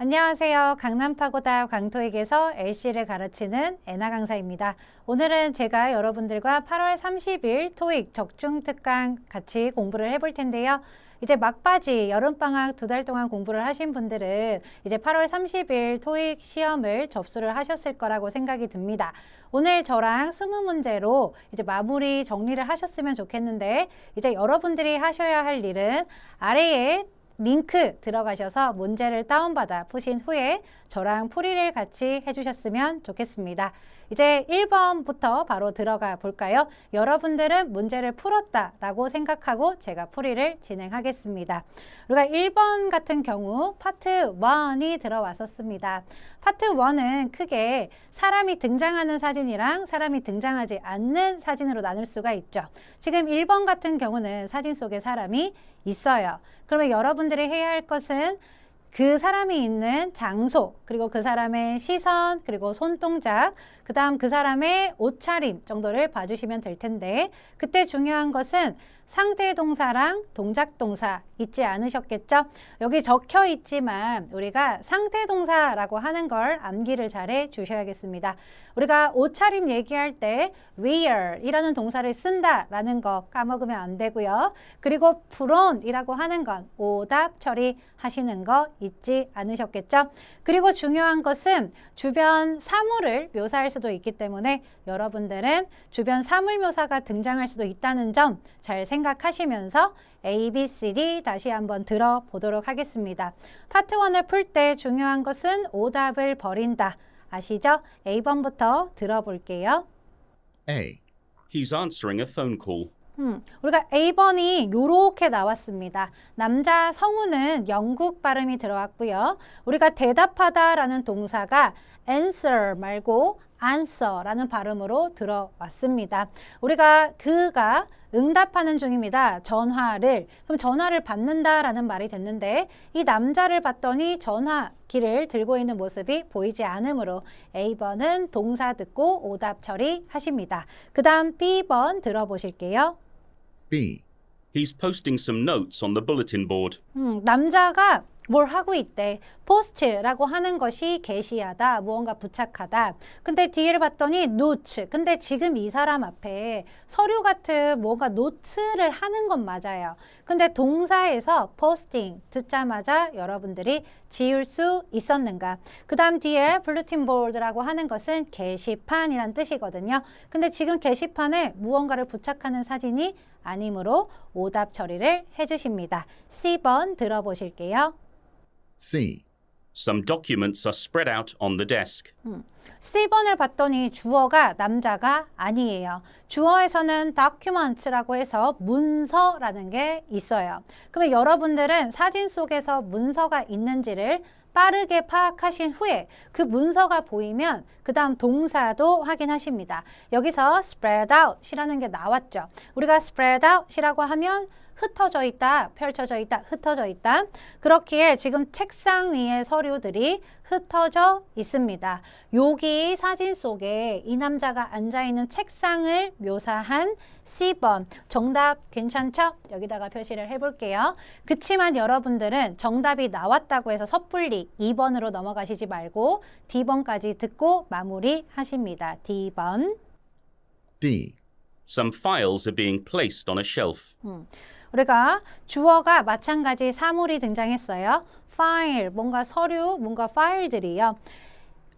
안녕하세요. 강남파고다 광토익에서 LC를 가르치는 애나 강사입니다. 오늘은 제가 여러분들과 8월 30일 토익 적중특강 같이 공부를 해볼 텐데요. 이제 막바지 여름방학 2달 동안 공부를 하신 분들은 이제 8월 30일 토익 시험을 접수를 하셨을 거라고 생각이 듭니다. 오늘 저랑 20문제로 이제 마무리 정리를 하셨으면 좋겠는데, 이제 여러분들이 하셔야 할 일은 아래에 링크 들어가셔서 문제를 다운받아 푸신 후에 저랑 풀이를 같이 해주셨으면 좋겠습니다. 이제 1번부터 바로 들어가 볼까요? 여러분들은 문제를 풀었다라고 생각하고 제가 풀이를 진행하겠습니다. 우리가 1번 같은 경우 파트 1이 들어왔었습니다. 파트 1은 크게 사람이 등장하는 사진이랑 사람이 등장하지 않는 사진으로 나눌 수가 있죠. 지금 1번 같은 경우는 사진 속에 사람이 있어요. 그러면 여러분들이 해야 할 것은 그 사람이 있는 장소, 그리고 그 사람의 시선, 그리고 손동작, 그 다음 그 사람의 옷차림 정도를 봐주시면 될 텐데, 그때 중요한 것은 상대 동사랑 동작 동사 잊지 않으셨겠죠? 여기 적혀 있지만 우리가 상대 동사라고 하는 걸 암기를 잘해 주셔야겠습니다. 우리가 옷차림 얘기할 때 wear 이라는 동사를 쓴다라는 거 까먹으면 안 되고요. 그리고 put on 이라고 하는 건 오답 처리하시는 거 잊지 않으셨겠죠? 그리고 중요한 것은 주변 사물을 묘사할 수도 있기 때문에 여러분들은 주변 사물 묘사가 등장할 수도 있다는 점 잘 생각하시면서 A, B, C, D 다시 한번 들어보도록 하겠습니다. 파트 1을 풀 때 중요한 것은 오답을 버린다. 아시죠? A번부터 들어볼게요. A. He's answering a phone call. 우리가 A번이 이렇게 나왔습니다. 남자 성우는 영국 발음이 들어왔고요. 우리가 대답하다라는 동사가 answer 말고 answer라는 발음으로 들어왔습니다. 우리가 그가 응답하는 중입니다. 전화를. 그럼 전화를 받는다라는 말이 됐는데 이 남자를 봤더니 전화기를 들고 있는 모습이 보이지 않으므로 A번은 동사 듣고 오답 처리하십니다. 그 다음 B번 들어보실게요. B. He's posting some notes on the bulletin board. 남자가 뭘 하고 있대. 포스트라고 하는 것이 게시하다, 무언가 부착하다. 근데 뒤를 봤더니 노트. 근데 지금 이 사람 앞에 서류 같은 뭔가 노트를 하는 건 맞아요. 근데 동사에서 posting 듣자마자 여러분들이 지울 수 있었는가? 그 다음 뒤에 bulletin board라고 하는 것은 게시판이란 뜻이거든요. 근데 지금 게시판에 무언가를 부착하는 사진이 아니므로 오답 처리를 해주십니다. C번 들어보실게요. C. Some documents are spread out on the desk. C번을 봤더니 주어가 남자가 아니에요. 주어에서는 documents라고 해서 문서라는 게 있어요. 그러면 여러분들은 사진 속에서 문서가 있는지를 빠르게 파악하신 후에 그 문서가 보이면 그 다음 동사도 확인하십니다. 여기서 spread out이라는 게 나왔죠. 우리가 spread out이라고 하면 흩어져 있다, 펼쳐져 있다, 흩어져 있다. 그렇기에 지금 책상 위에 서류들이 흩어져 있습니다. 여기 사진 속에 이 남자가 앉아있는 책상을 묘사한 C번. 정답 괜찮죠? 여기다가 표시를 해볼게요. 그치만 여러분들은 정답이 나왔다고 해서 섣불리 2번으로 넘어가시지 말고 D번까지 듣고 마무리하십니다. D번. D. Some files are being placed on a shelf. 우리가 주어가 마찬가지 사물이 등장했어요. file, 뭔가 서류, 뭔가 파일들이요.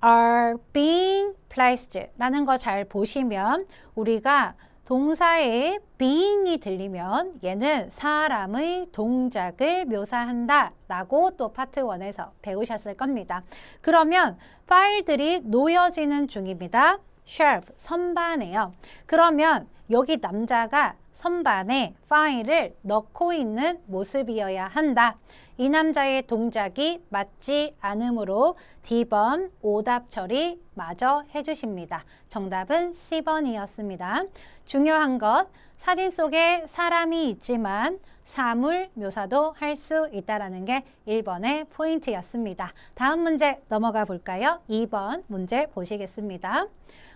are being placed 라는 거 잘 보시면 우리가 동사에 being이 들리면 얘는 사람의 동작을 묘사한다 라고 또 파트 1에서 배우셨을 겁니다. 그러면 파일들이 놓여지는 중입니다. shelf, 선반에요. 그러면 여기 남자가 선반에 파일을 넣고 있는 모습이어야 한다. 이 남자의 동작이 맞지 않으므로 D번 오답 처리 마저 해주십니다. 정답은 C번이었습니다. 중요한 것, 사진 속에 사람이 있지만 사물 묘사도 할 수 있다는 게 1번의 포인트였습니다. 다음 문제 넘어가 볼까요? 2번 문제 보시겠습니다.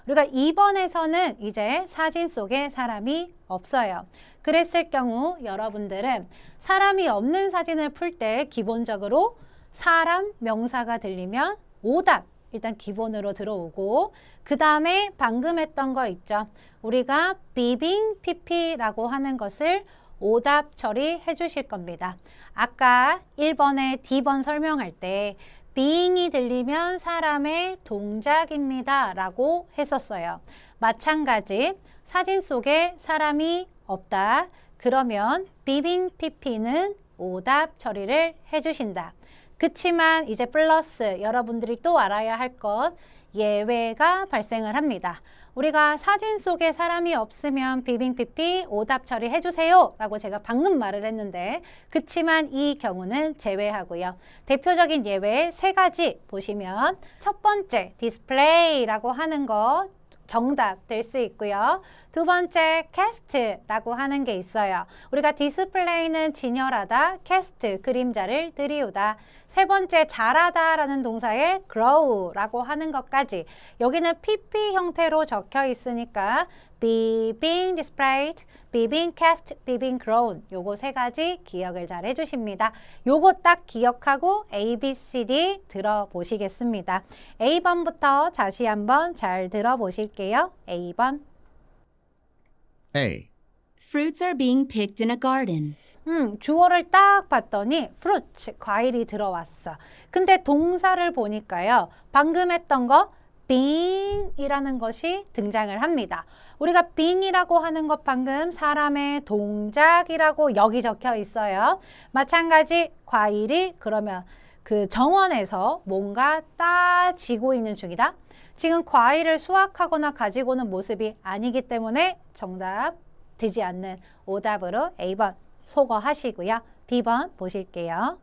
우리가 2번에서는 이제 사진 속에 사람이 없어요. 그랬을 경우 여러분들은 사람이 없는 사진을 풀 때 기본적으로 사람, 명사가 들리면 오답 일단 기본으로 들어오고 그 다음에 방금 했던 거 있죠. 우리가 비빙 PP라고 하는 것을 오답 처리해 주실 겁니다. 아까 1번에 D번 설명할 때 being이 들리면 사람의 동작입니다 라고 했었어요. 마찬가지 사진 속에 사람이 없다. 그러면 비빙 PP는 오답 처리를 해주신다. 그치만 이제 플러스 여러분들이 또 알아야 할 것 예외가 발생을 합니다. 우리가 사진 속에 사람이 없으면 비빙 PP 오답 처리해 주세요 라고 제가 방금 말을 했는데 그치만 이 경우는 제외하고요. 대표적인 예외 3가지 보시면 첫 번째 디스플레이라고 하는 거 정답 될 수 있고요. 두 번째 캐스트라고 하는 게 있어요. 우리가 디스플레이는 진열하다, 캐스트 그림자를 들이우다. 세 번째 자라다라는 동사의 grow라고 하는 것까지 여기는 PP 형태로 적혀 있으니까 be being displayed, be being cast, be being grown 요거 3가지 기억을 잘 해주십니다. 요거 딱 기억하고 A, B, C, D 들어보시겠습니다. A번부터 다시 한번 잘 들어보실게요. A번 A. Fruits are being picked in a garden. 주어를 딱 봤더니 fruits, 과일이 들어왔어. 근데 동사를 보니까요. 방금 했던 거 being이라는 것이 등장을 합니다. 우리가 being이라고 하는 것 방금 사람의 동작이라고 여기 적혀 있어요. 마찬가지 과일이 그러면 그 정원에서 뭔가 따지고 있는 중이다. 지금 과일을 수확하거나 가지고 오는 모습이 아니기 때문에 정답 되지 않는 오답으로 A번 소거하시고요. B번 보실게요.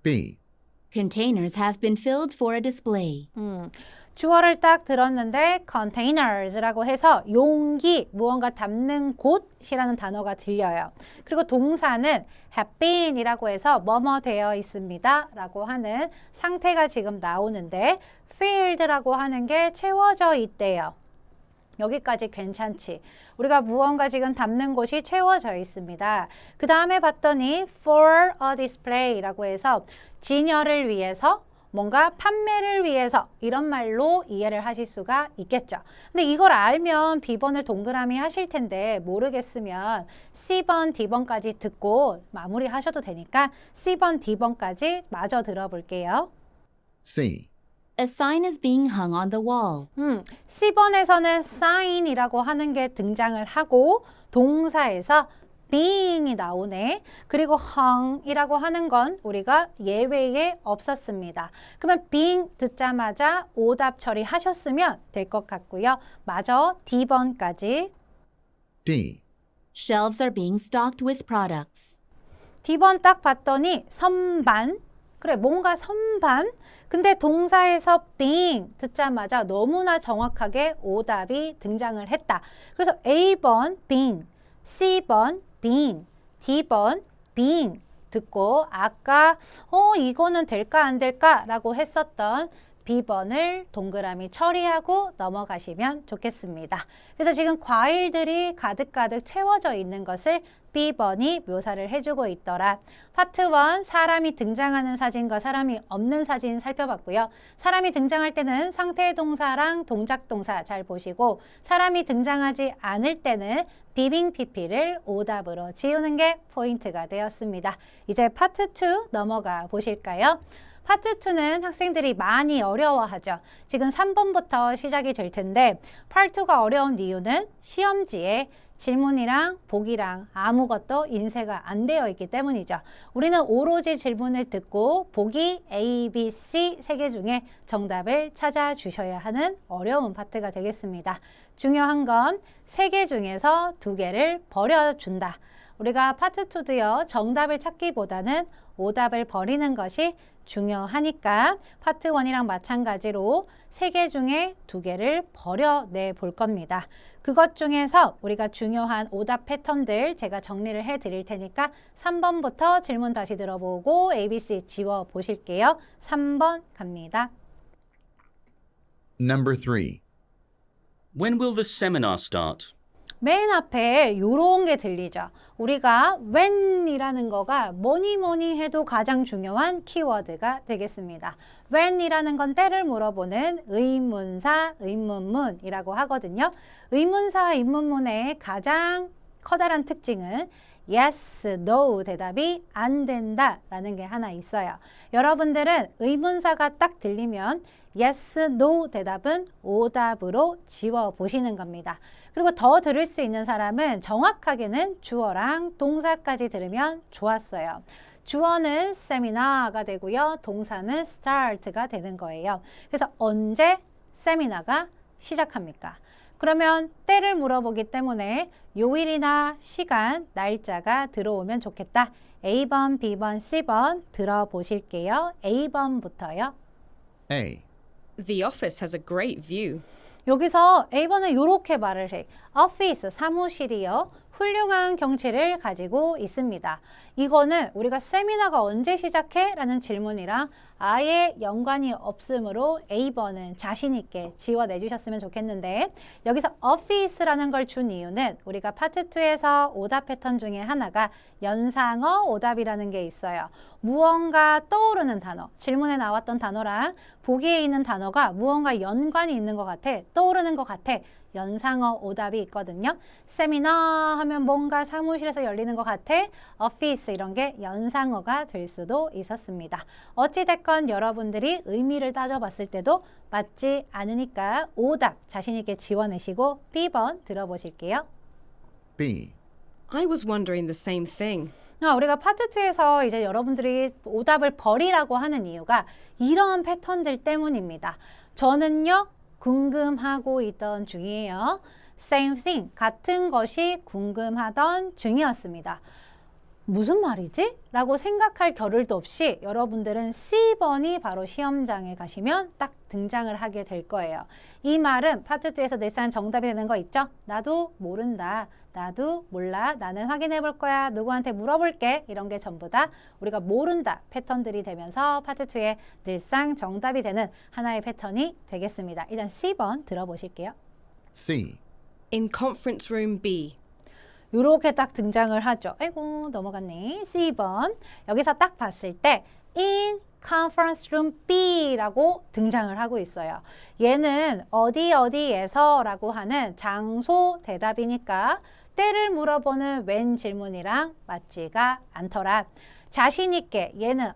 B. Containers have been filled for a display. 주어를 딱 들었는데 containers라고 해서 용기, 무언가 담는 곳이라는 단어가 들려요. 그리고 동사는 have been이라고 해서 뭐뭐 되어 있습니다 라고 하는 상태가 지금 나오는데 filled라고 하는 게 채워져 있대요. 여기까지 괜찮지. 우리가 무언가 지금 담는 곳이 채워져 있습니다. 그 다음에 봤더니 for a display라고 해서 진열을 위해서 뭔가 판매를 위해서 이런 말로 이해를 하실 수가 있겠죠. 근데 이걸 알면 B번을 동그라미 하실 텐데 모르겠으면 C번, D번까지 듣고 마무리 하셔도 되니까 C번, D번까지 마저 들어볼게요. C. A sign is being hung on the wall. C번에서는 sign이라고 하는 게 등장을 하고 동사에서 being이 나오네. 그리고 hung이라고 하는 건 우리가 예외에 없었습니다. 그러면 being 듣자마자 오답 처리하셨으면 될 것 같고요. 마저 D번까지. D. Shelves are being stocked with products. D번 딱 봤더니 선반. 그래, 뭔가 선반. 근데 동사에서 being 듣자마자 너무나 정확하게 오답이 등장을 했다. 그래서 A번 being, C번 being, D번 being 듣고 아까 이거는 될까 안 될까 라고 했었던 B번을 동그라미 처리하고 넘어가시면 좋겠습니다. 그래서 지금 과일들이 가득가득 채워져 있는 것을 B번이 묘사를 해주고 있더라. 파트 1 사람이 등장하는 사진과 사람이 없는 사진 살펴봤고요. 사람이 등장할 때는 상태 동사랑 동작 동사 잘 보시고 사람이 등장하지 않을 때는 비빙 PP를 오답으로 지우는 게 포인트가 되었습니다. 이제 파트 2 넘어가 보실까요? 파트 2는 학생들이 많이 어려워하죠. 지금 3번부터 시작이 될 텐데 파트 2가 어려운 이유는 시험지에 질문이랑 보기랑 아무것도 인쇄가 안 되어 있기 때문이죠. 우리는 오로지 질문을 듣고 보기 A, B, C 3개 중에 정답을 찾아주셔야 하는 어려운 파트가 되겠습니다. 중요한 건 3개 중에서 2개를 버려준다. 우리가 파트 2도요. 정답을 찾기보다는 오답을 버리는 것이 중요하니까 파트 1이랑 마찬가지로 3개 중에 2개를 버려내 볼 겁니다. 그것 중에서 우리가 중요한 오답 패턴들 제가 정리를 해 드릴 테니까 3번부터 질문 다시 들어보고 ABC 지워 보실게요. 3번 갑니다. Number 3. When will the seminar start? 맨 앞에 요런 게 들리죠. 우리가 when이라는 거가 뭐니 해도 가장 중요한 키워드가 되겠습니다. when이라는 건 때를 물어보는 의문사, 의문문이라고 하거든요. 의문사, 의문문의 가장 커다란 특징은 yes, no 대답이 안 된다라는 게 하나 있어요. 여러분들은 의문사가 딱 들리면 yes, no 대답은 오답으로 지워보시는 겁니다. 그리고 더 들을 수 있는 사람은 정확하게는 주어랑 동사까지 들으면 좋았어요. 주어는 세미나가 되고요. 동사는 start가 되는 거예요. 그래서 언제 세미나가 시작합니까? 그러면 때를 물어보기 때문에 요일이나 시간, 날짜가 들어오면 좋겠다. A번, B번, C번 들어보실게요. A번부터요. A. The office has a great view. 여기서 A번은 이렇게 말을 해. office, 사무실이요. 훌륭한 경치를 가지고 있습니다. 이거는 우리가 세미나가 언제 시작해? 라는 질문이랑 아예 연관이 없으므로 A번은 자신 있게 지워내 주셨으면 좋겠는데 여기서 office라는 걸 준 이유는 우리가 파트 2에서 오답 패턴 중에 하나가 연상어 오답이라는 게 있어요. 무언가 떠오르는 단어, 질문에 나왔던 단어랑 보기에 있는 단어가 무언가 연관이 있는 것 같아, 떠오르는 것 같아. 연상어 오답이 있거든요. 세미나 하면 뭔가 사무실에서 열리는 것 같아. office 이런 게 연상어가 될 수도 있었습니다. 어찌됐건 여러분들이 의미를 따져봤을 때도 맞지 않으니까 오답 자신 있게 지워내시고 B번 들어보실게요. B. I was wondering the same thing. 우리가 파트 2에서 이제 여러분들이 오답을 버리라고 하는 이유가 이런 패턴들 때문입니다. 저는요, 궁금하고 있던 중이에요. Same thing, 같은 것이 궁금하던 중이었습니다. 무슨 말이지? 라고 생각할 겨를도 없이 여러분들은 C번이 바로 시험장에 가시면 딱 등장을 하게 될 거예요. 이 말은 파트 2에서 늘상 정답이 되는 거 있죠? 나도 모른다. 나도 몰라. 나는 확인해 볼 거야. 누구한테 물어볼게. 이런 게 전부 다 우리가 모른다 패턴들이 되면서 파트 2에 늘상 정답이 되는 하나의 패턴이 되겠습니다. 일단 C번 들어보실게요. C. In conference room B. 요렇게 딱 등장을 하죠. 아이고 넘어갔네. C번 여기서 딱 봤을 때 in conference room B라고 등장을 하고 있어요. 얘는 어디에서 라고 하는 장소 대답이니까 때를 물어보는 when 질문이랑 맞지가 않더라. 자신 있게 얘는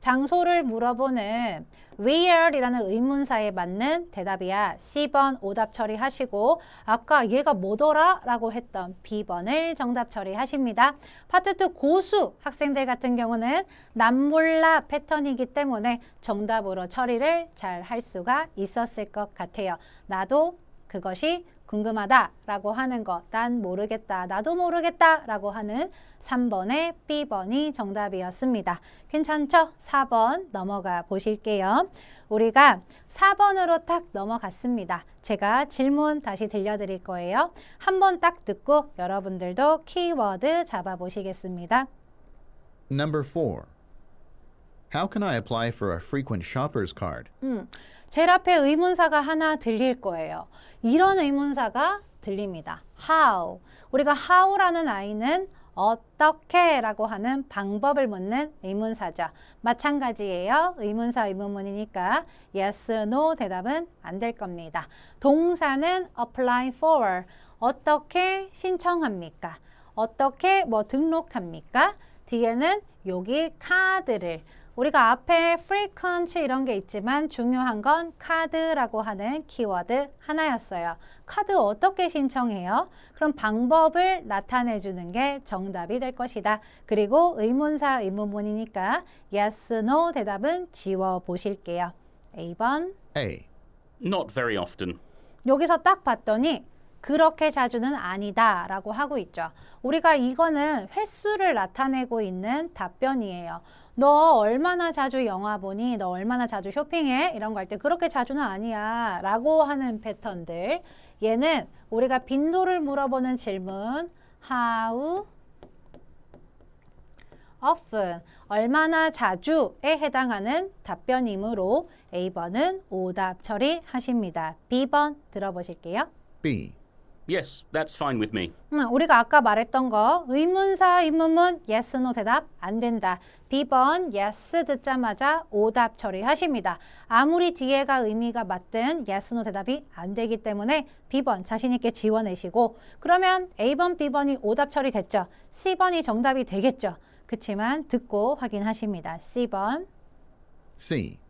장소를 물어보는 where이라는 의문사에 맞는 대답이야. C번 오답 처리하시고 아까 얘가 뭐더라? 라고 했던 B번을 정답 처리하십니다. 파트 2 고수 학생들 같은 경우는 난 몰라 패턴이기 때문에 정답으로 처리를 잘 할 수가 있었을 것 같아요. 나도 그것이 궁금하다 라고 하는 거, 난 모르겠다, 나도 모르겠다 라고 하는 3번의 B번이 정답이었습니다. 괜찮죠? 4번 넘어가 보실게요. 우리가 4번으로 딱 넘어갔습니다. 제가 질문 다시 들려드릴 거예요. 한번 딱 듣고 여러분들도 키워드 잡아보시겠습니다. Number 4. How can I apply for a frequent shopper's card? 제일 앞에 의문사가 하나 들릴 거예요. 이런 의문사가 들립니다. How. 우리가 how라는 아이는 어떻게 라고 하는 방법을 묻는 의문사죠. 마찬가지예요. 의문사, 의문문이니까 yes, no 대답은 안 될 겁니다. 동사는 apply for. 어떻게 신청합니까? 어떻게 등록합니까? 뒤에는 여기 카드를 우리가 앞에 frequent 이런 게 있지만 중요한 건 카드라고 하는 키워드 하나였어요. 카드 어떻게 신청해요? 그럼 방법을 나타내 주는 게 정답이 될 것이다. 그리고 의문사, 의문문이니까 yes, no 대답은 지워 보실게요. A번. A. Not very often. 여기서 딱 봤더니 그렇게 자주는 아니다 라고 하고 있죠. 우리가 이거는 횟수를 나타내고 있는 답변이에요. 너 얼마나 자주 영화 보니? 너 얼마나 자주 쇼핑해? 이런 거 할 때 그렇게 자주는 아니야 라고 하는 패턴들. 얘는 우리가 빈도를 물어보는 질문 How often 얼마나 자주에 해당하는 답변이므로 A번은 오답 처리하십니다. B번 들어보실게요. B. Yes, that's fine with me. 우리가 아까 말했던 거 의문사, 의문문, yes, no 대답 안 된다. B번 yes 듣자마자 오답 처리하십니다. 아무리 뒤에가 의미가 맞든 yes, no 대답이 안 되기 때문에 B번 자신 있게 지워내시고 그러면 A번, B번이 오답 처리됐죠. C번이 정답이 되겠죠. 그치만 듣고 확인하십니다. C번. C.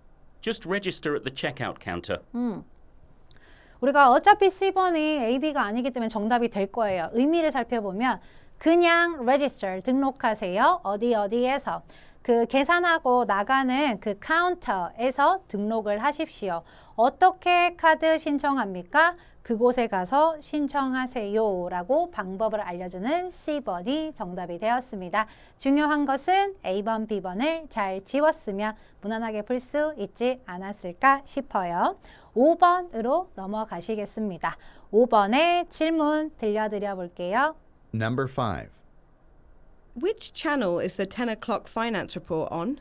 Just register at the checkout counter. 우리가 어차피 C번이 A, B가 아니기 때문에 정답이 될 거예요. 의미를 살펴보면 그냥 register 등록하세요. 어디에서 그 계산하고 나가는 그 카운터에서 등록을 하십시오. 어떻게 카드 신청합니까? 그곳에 가서 신청하세요 라고 방법을 알려주는 C번이 정답이 되었습니다. 중요한 것은 A번, B번을 잘 지웠으면 무난하게 풀 수 있지 않았을까 싶어요. 5번으로 넘어가시겠습니다. 5번의 질문 들려드려 볼게요. Number 5. Which channel is the 10 o'clock finance report on?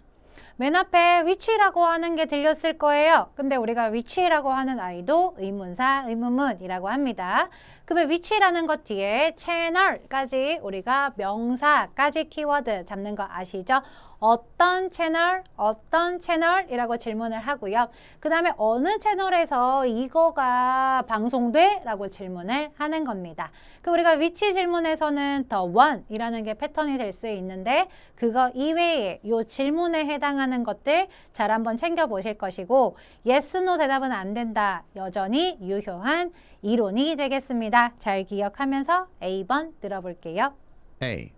맨 앞에 which라고 하는 게 들렸을 거예요. 근데 우리가 which라고 하는 아이도 의문사, 의문문이라고 합니다. 그러면 which라는 것 뒤에 채널까지 우리가 명사까지 키워드 잡는 거 아시죠? 어떤 채널이라고 질문을 하고요. 그 다음에 어느 채널에서 이거가 방송돼? 라고 질문을 하는 겁니다. 그럼 우리가 which 질문에서는 the one이라는 게 패턴이 될 수 있는데 그거 이외에 이 질문에 해당하는 것들 잘 한번 챙겨보실 것이고 yes, no 대답은 안 된다. 여전히 유효한 이론이 되겠습니다. 잘 기억하면서 A번 들어볼게요. A.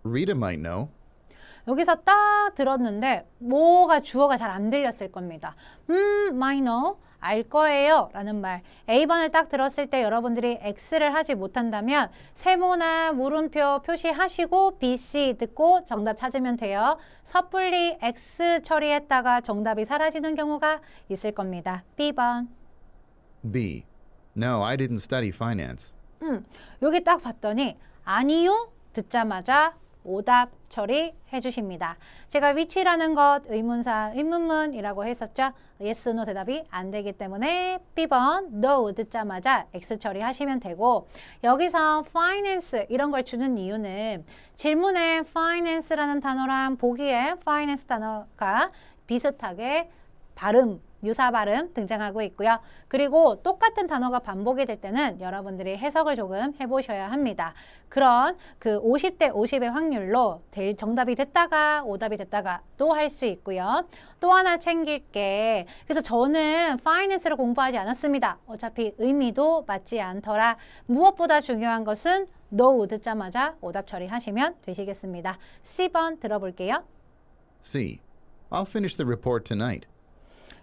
Rita might know. 여기서 딱 들었는데 뭐가 주어가 잘 안 들렸을 겁니다. might know, 알 거예요 라는 말. A번을 딱 들었을 때 여러분들이 X를 하지 못한다면 세모나 물음표 표시하시고 B, C 듣고 정답 찾으면 돼요. 섣불리 X 처리했다가 정답이 사라지는 경우가 있을 겁니다. B번. B. No, I didn't study finance. 여기 딱 봤더니 아니요 듣자마자 오답 처리해 주십니다. 제가 which라는 것 의문사, 의문문이라고 했었죠. yes, no 대답이 안 되기 때문에 B번 no 듣자마자 X 처리하시면 되고 여기서 finance 이런 걸 주는 이유는 질문에 finance라는 단어랑 보기에 finance 단어가 비슷하게 발음 유사 발음 등장하고 있고요. 그리고 똑같은 단어가 반복이 될 때는 여러분들이 해석을 조금 해보셔야 합니다. 그런 그 50대 50의 확률로 정답이 됐다가 오답이 됐다가 또 할 수 있고요. 또 하나 챙길 게 그래서 저는 파이낸스를 공부하지 않았습니다. 어차피 의미도 맞지 않더라. 무엇보다 중요한 것은 no 듣자마자 오답 처리하시면 되시겠습니다. C번 들어볼게요. C. I'll finish the report tonight.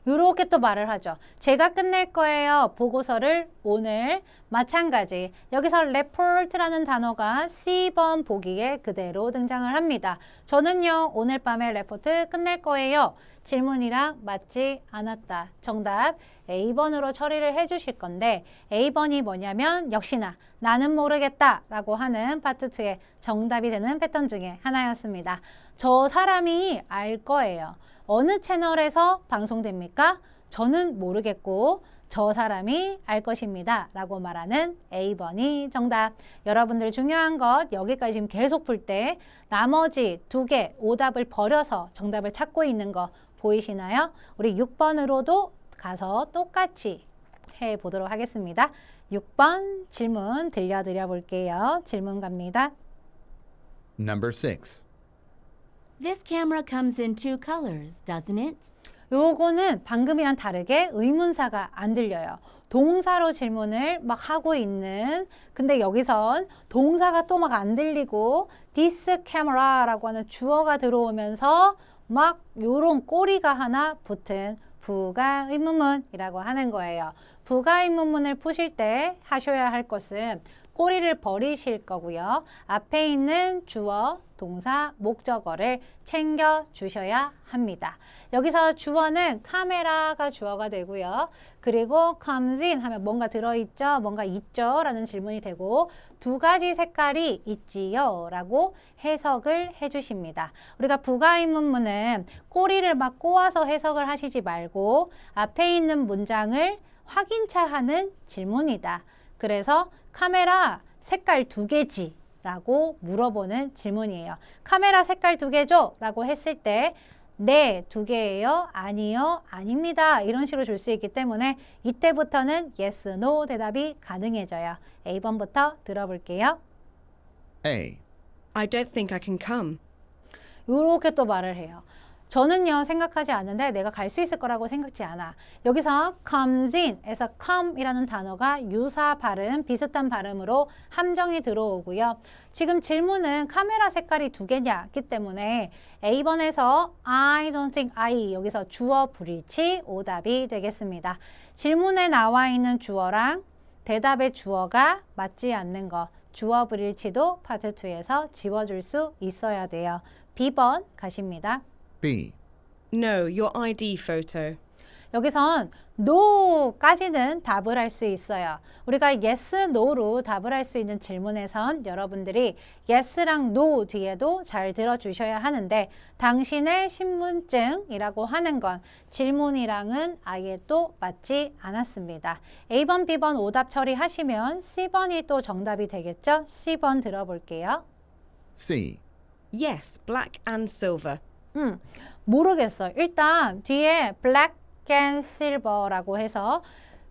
이렇게 또 말을 하죠. 제가 끝낼 거예요. 보고서를 오늘. 마찬가지. 여기서 report라는 단어가 C번 보기에 그대로 등장을 합니다. 저는요. 오늘 밤에 레포트 끝낼 거예요. 질문이랑 맞지 않았다. 정답 A번으로 처리를 해주실 건데 A번이 뭐냐면 역시나 나는 모르겠다 라고 하는 파트 2의 정답이 되는 패턴 중에 하나였습니다. 저 사람이 알 거예요. 어느 채널에서 방송됩니까? 저는 모르겠고 저 사람이 알 것입니다. 라고 말하는 A번이 정답. 여러분들 중요한 것 여기까지 지금 계속 풀 때 나머지 2개 오답을 버려서 정답을 찾고 있는 거 보이시나요? 우리 6번으로도 가서 똑같이 해보도록 하겠습니다. 6번 질문 들려드려 볼게요. 질문 갑니다. Number 6. This camera comes in 2 colors, doesn't it? 요거는 방금이랑 다르게 의문사가 안 들려요. 동사로 질문을 막 하고 있는 근데 여기선 동사가 또 막 안 들리고 this camera라고 하는 주어가 들어오면서 막 요런 꼬리가 하나 붙은 부가 의문문이라고 하는 거예요. 부가 의문문을 푸실 때 하셔야 할 것은 꼬리를 버리실 거고요. 앞에 있는 주어, 동사, 목적어를 챙겨 주셔야 합니다. 여기서 주어는 카메라가 주어가 되고요. 그리고 comes in 하면 뭔가 들어있죠? 뭔가 있죠? 라는 질문이 되고 2가지 색깔이 있지요? 라고 해석을 해주십니다. 우리가 부가의문문은 꼬리를 막 꼬아서 해석을 하시지 말고 앞에 있는 문장을 확인차 하는 질문이다. 그래서 카메라 색깔 2개지? 라고 물어보는 질문이에요. 카메라 색깔 2개죠? 라고 했을 때 네, 2개예요? 아니요? 아닙니다. 이런 식으로 줄 수 있기 때문에 이때부터는 yes, no 대답이 가능해져요. A번부터 들어볼게요. A. I don't think I can come. 요렇게 또 말을 해요. 저는요 생각하지 않는데 내가 갈 수 있을 거라고 생각지 않아. 여기서 comes in에서 come이라는 단어가 유사 발음, 비슷한 발음으로 함정이 들어오고요. 지금 질문은 카메라 색깔이 2개냐기 때문에 A번에서 I don't think I 여기서 주어 불일치 오답이 되겠습니다. 질문에 나와 있는 주어랑 대답의 주어가 맞지 않는 거 주어 불일치도 파트 2에서 지워줄 수 있어야 돼요. B번 가십니다. B. No, your ID photo. 여기선 no까지는 답을 할 수 있어요. 우리가 yes, no로 답을 할 수 있는 질문에선 여러분들이 yes랑 no 뒤에도 잘 들어주셔야 하는데 당신의 신분증이라고 하는 건 질문이랑은 아예 또 맞지 않았습니다. A번, B번 오답 처리하시면 C번이 또 정답이 되겠죠? C번 들어볼게요. C. Yes, black and silver. 모르겠어. 일단 뒤에 black and silver라고 해서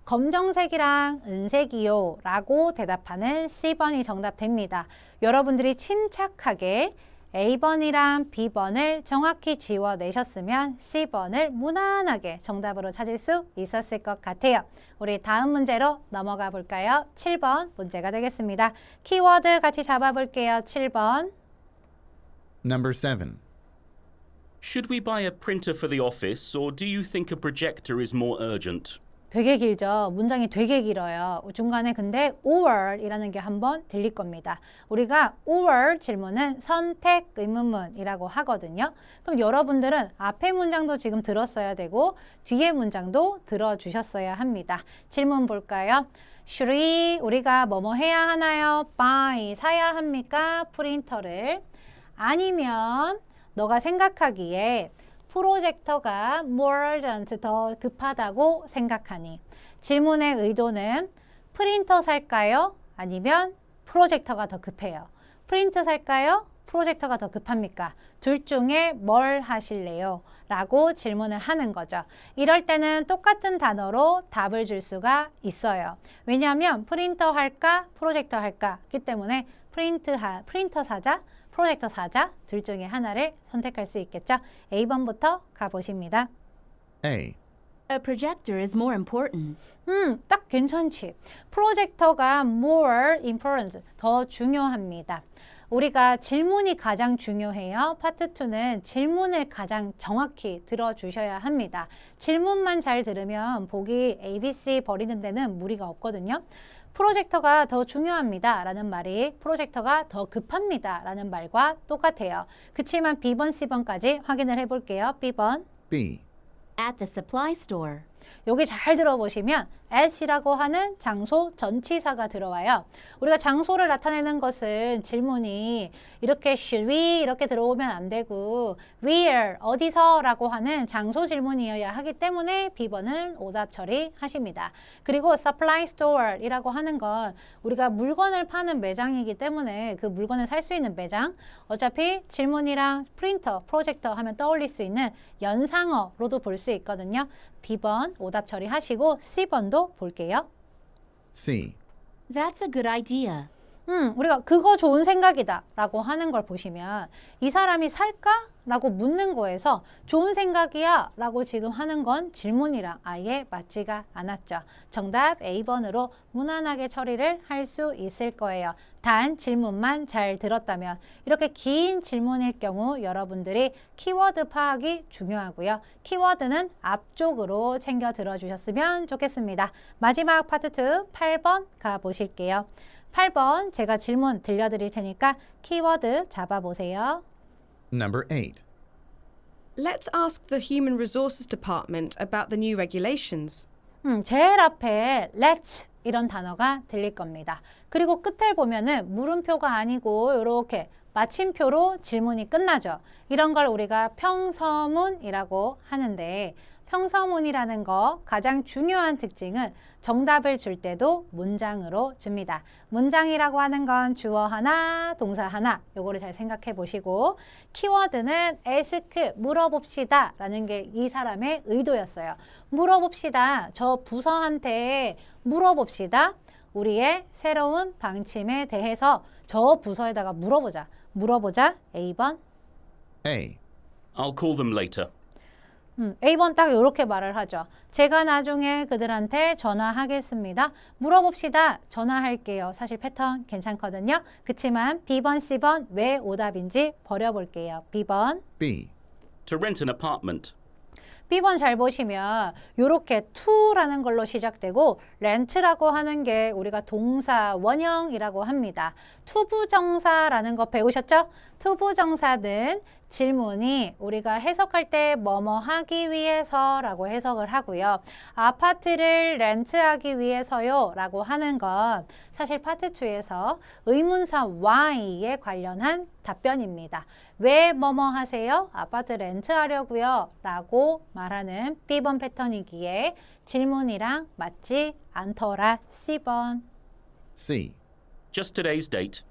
검정색이랑 은색이요 라고 대답하는 C번이 정답 됩니다. 여러분들이 침착하게 A번이랑 B번을 정확히 지워내셨으면 C번을 무난하게 정답으로 찾을 수 있었을 것 같아요. 우리 다음 문제로 넘어가 볼까요? 7번 문제가 되겠습니다. 키워드 같이 잡아볼게요. 7번. Number 7. Should we buy a printer for the office, or do you think a projector is more urgent? 되게 길죠. 문장이 되게 길어요. 중간에 근데 or 이라는 게 한번 들릴 겁니다. 우리가 or 질문은 선택 의문문이라고 하거든요. 그럼 여러분들은 앞에 문장도 지금 들었어야 되고 뒤에 문장도 들어주셨어야 합니다. 질문 볼까요? Should we, 우리가 뭐뭐 해야 하나요? buy, 사야 합니까? 프린터를. 아니면 너가 생각하기에 프로젝터가 more urgent, 더 급하다고 생각하니? 질문의 의도는 프린터 살까요? 아니면 프로젝터가 더 급해요? 프린터 살까요? 프로젝터가 더 급합니까? 둘 중에 뭘 하실래요? 라고 질문을 하는 거죠. 이럴 때는 똑같은 단어로 답을 줄 수가 있어요. 왜냐하면 프린터 할까? 프로젝터 할까? 기 때문에 프린터 사자? 프로젝터 사자 둘 중에 하나를 선택할 수 있겠죠. A번부터 가보십니다. A. A projector is more important. 딱 괜찮지. 프로젝터가 more important, 더 중요합니다. 우리가 질문이 가장 중요해요. 파트 2는 질문을 가장 정확히 들어주셔야 합니다. 질문만 잘 들으면 보기 ABC 버리는 데는 무리가 없거든요. 프로젝터가 더 중요합니다 라는 말이 프로젝터가 더 급합니다 라는 말과 똑같아요. 그치만 B번, C번까지 확인을 해볼게요. B번. B. At the supply store. 여기 잘 들어보시면 at이라고 하는 장소 전치사가 들어와요. 우리가 장소를 나타내는 것은 질문이 이렇게 should we 이렇게 들어오면 안 되고 where 어디서 라고 하는 장소 질문이어야 하기 때문에 B번은 오답 처리하십니다. 그리고 supply store 이라고 하는 건 우리가 물건을 파는 매장이기 때문에 그 물건을 살 수 있는 매장, 어차피 질문이랑 프린터, 프로젝터 하면 떠올릴 수 있는 연상어로도 볼 수 있거든요. B번 오답 처리하시고 C번도 볼게요. C. That's a good idea. 우리가 그거 좋은 생각이다 라고 하는 걸 보시면 이 사람이 살까? 라고 묻는 거에서 좋은 생각이야 라고 지금 하는 건 질문이랑 아예 맞지가 않았죠. 정답 A번으로 무난하게 처리를 할 수 있을 거예요. 단 질문만 잘 들었다면. 이렇게 긴 질문일 경우 여러분들이 키워드 파악이 중요하고요. 키워드는 앞쪽으로 챙겨 들어주셨으면 좋겠습니다. 마지막 파트 2 8번 가보실게요. 8번 제가 질문 들려드릴 테니까 키워드 잡아보세요. Number 8. Let's ask the Human Resources Department about the new regulations. 제일 앞에 let's 이런 단어가 들릴 겁니다. 그리고 끝을 보면은 물음표가 아니고 이렇게 마침표로 질문이 끝나죠. 이런 걸 우리가 평서문이라고 하는데 평서문이라는 거 가장 중요한 특징은 정답을 줄 때도 문장으로 줍니다. 문장이라고 하는 건 주어 하나, 동사 하나. 요거를 잘 생각해 보시고 키워드는 ask, 물어봅시다 라는 게 이 사람의 의도였어요. 물어봅시다. 저 부서한테 물어봅시다. 우리의 새로운 방침에 대해서 저 부서에다가 물어보자. 물어보자. A번. A. I'll call them later. A번 딱 이렇게 말을 하죠. 제가 나중에 그들한테 전화하겠습니다. 물어봅시다. 전화할게요. 사실 패턴 괜찮거든요. 그치만 B번, C번 왜 오답인지 버려볼게요. B번. B. To rent an apartment. B번 잘 보시면 이렇게 to라는 걸로 시작되고 rent라고 하는 게 우리가 동사 원형이라고 합니다. 투부정사라는 거 배우셨죠? 투부정사는 질문이 우리가 해석할 때 뭐뭐 하기 위해서라고 해석을 하고요. 아파트를 렌트하기 위해서요 라고 하는 건 사실 파트 2에서 의문사 why에 관련한 답변입니다. 왜 뭐뭐 하세요? 아파트 렌트하려고요 라고 말하는 B번 패턴이기에 질문이랑 맞지 않더라. C번. C. Just today's date.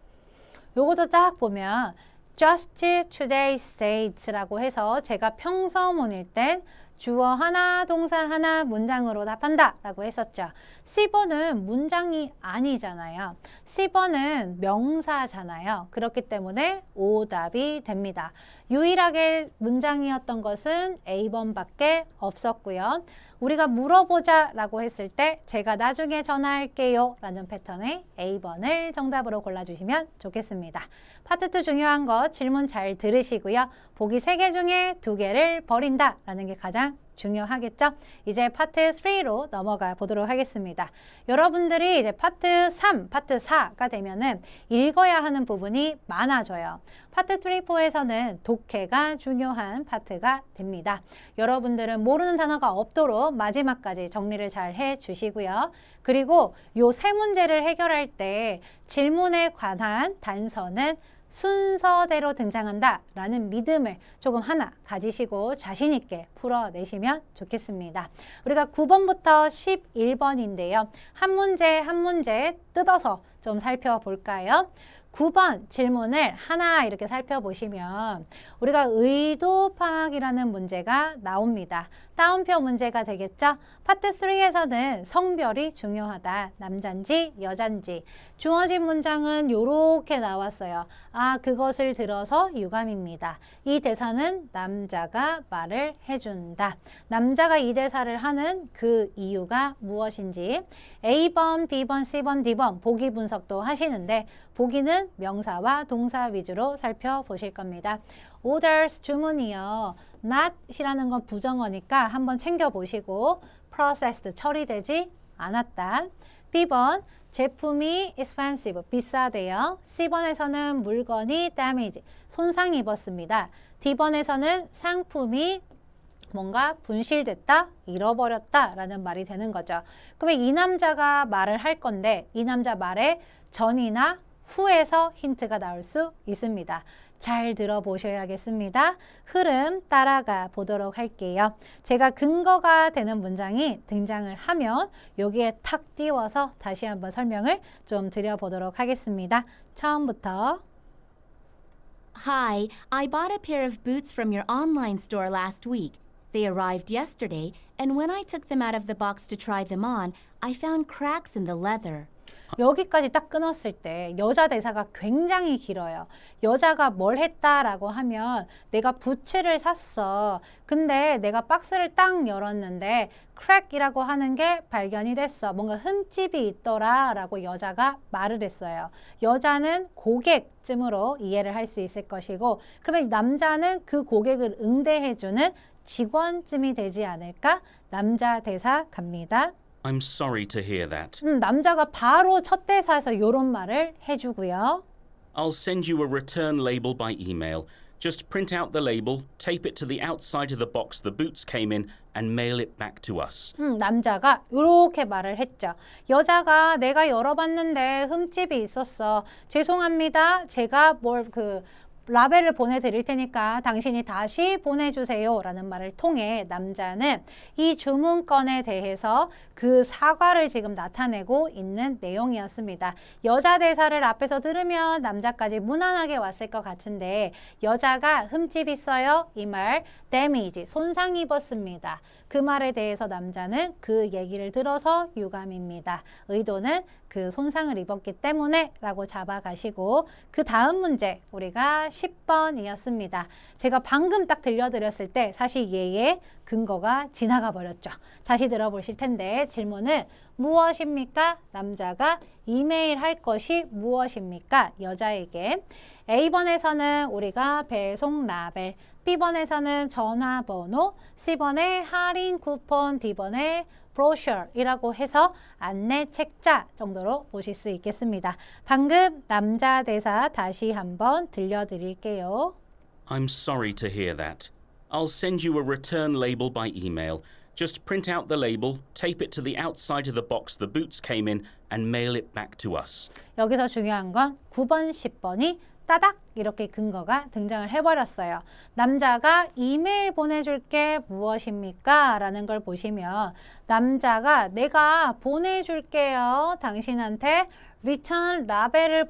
요것도 딱 보면 just today's date라고 해서 제가 평서문일 땐 주어 하나, 동사 하나, 문장으로 답한다 라고 했었죠. C번은 문장이 아니잖아요. C번은 명사잖아요. 그렇기 때문에 오답이 됩니다. 유일하게 문장이었던 것은 A번밖에 없었고요. 우리가 물어보자 라고 했을 때 제가 나중에 전화할게요 라는 패턴의 A번을 정답으로 골라주시면 좋겠습니다. 파트 2 중요한 거 질문 잘 들으시고요. 보기 3개 중에 2개를 버린다 라는 게 가장 중요하겠죠? 이제 파트 3로 넘어가 보도록 하겠습니다. 여러분들이 이제 파트 3, 파트 4가 되면은 읽어야 하는 부분이 많아져요. 파트 3, 4에서는 독해가 중요한 파트가 됩니다. 여러분들은 모르는 단어가 없도록 마지막까지 정리를 잘 해주시고요. 그리고 요 세 문제를 해결할 때 질문에 관한 단서는 순서대로 등장한다 라는 믿음을 조금 하나 가지시고 자신 있게 풀어내시면 좋겠습니다. 우리가 9번부터 11번인데요. 한 문제 한 문제 뜯어서 좀 살펴볼까요? 9번 질문을 하나 이렇게 살펴보시면 우리가 의도 파악이라는 문제가 나옵니다. 따옴표 문제가 되겠죠? 파트 3에서는 성별이 중요하다. 남잔지 여잔지. 주어진 문장은 이렇게 나왔어요. 아, 그것을 들어서 유감입니다. 이 대사는 남자가 말을 해준다. 남자가 이 대사를 하는 그 이유가 무엇인지 A번, B번, C번, D번 보기 분석도 하시는데 보기는 명사와 동사 위주로 살펴보실 겁니다. orders 주문이요. not이라는 건 부정어니까 한번 챙겨보시고 processed 처리되지 않았다. B번 제품이 expensive 비싸대요. C번에서는 물건이 damage 손상 입었습니다. D번에서는 상품이 뭔가 분실됐다, 잃어버렸다 라는 말이 되는 거죠. 그러면 이 남자가 말을 할 건데 이 남자 말에 전이나 후에서 힌트가 나올 수 있습니다. 잘 들어보셔야겠습니다. 흐름 따라가 보도록 할게요. 제가 근거가 되는 문장이 등장을 하면 여기에 탁 띄워서 다시 한번 설명을 좀 드려보도록 하겠습니다. 처음부터 Hi, I bought a pair of boots from your online store last week. They arrived yesterday, and when I took them out of the box to try them on, I found cracks in the leather. 여기까지 딱 끊었을 때 여자 대사가 굉장히 길어요. 여자가 뭘 했다라고 하면 내가 부츠를 샀어. 근데 내가 박스를 딱 열었는데 crack이라고 하는 게 발견이 됐어. 뭔가 흠집이 있더라 라고 여자가 말을 했어요. 여자는 고객쯤으로 이해를 할 수 있을 것이고 그러면 남자는 그 고객을 응대해주는 직원쯤이 되지 않을까? 남자 대사 갑니다. I'm sorry to hear that. 남자가 바로 첫 대사에서 이런 말을 해주고요. I'll send you a return label by email. Just print out the label, tape it to the outside of the box the boots came in, and mail it back to us. 남자가 이렇게 말을 했죠. 여자가 내가 열어봤는데 흠집이 있었어. 죄송합니다. 제가 라벨을 보내드릴 테니까 당신이 다시 보내주세요 라는 말을 통해 남자는 이 주문건에 대해서 그 사과를 지금 나타내고 있는 내용이었습니다. 여자 대사를 앞에서 들으면 남자까지 무난하게 왔을 것 같은데 여자가 흠집 있어요 이 말 damage 손상 입었습니다. 그 말에 대해서 남자는 그 얘기를 들어서 유감입니다. 의도는 그 손상을 입었기 때문에 라고 잡아가시고 그 다음 문제 우리가 10번이었습니다. 제가 방금 딱 들려드렸을 때 사실 얘의 근거가 지나가 버렸죠. 다시 들어보실 텐데 질문은 무엇입니까? 남자가 이메일 할 것이 무엇입니까? 여자에게. A번에서는 우리가 배송 라벨, B번에서는 전화번호, C번에 할인 쿠폰, D번에 브로셔이라고 해서 안내 책자 정도로 보실 수 있겠습니다. 방금 남자 대사 다시 한번 들려드릴게요. I'm sorry to hear that. I'll send you a return label by email. Just print out the label, tape it to the outside of the box the boots came in, and mail it back to us. 여기서 중요한 건 9번, 10번이 따닥 이렇게 근거가 등장을 해버렸어요. 남자가 이메일 보내줄 게 무엇입니까? 라는 걸 보시면 남자가 내가 보내줄게요. 당신한테 return 라벨을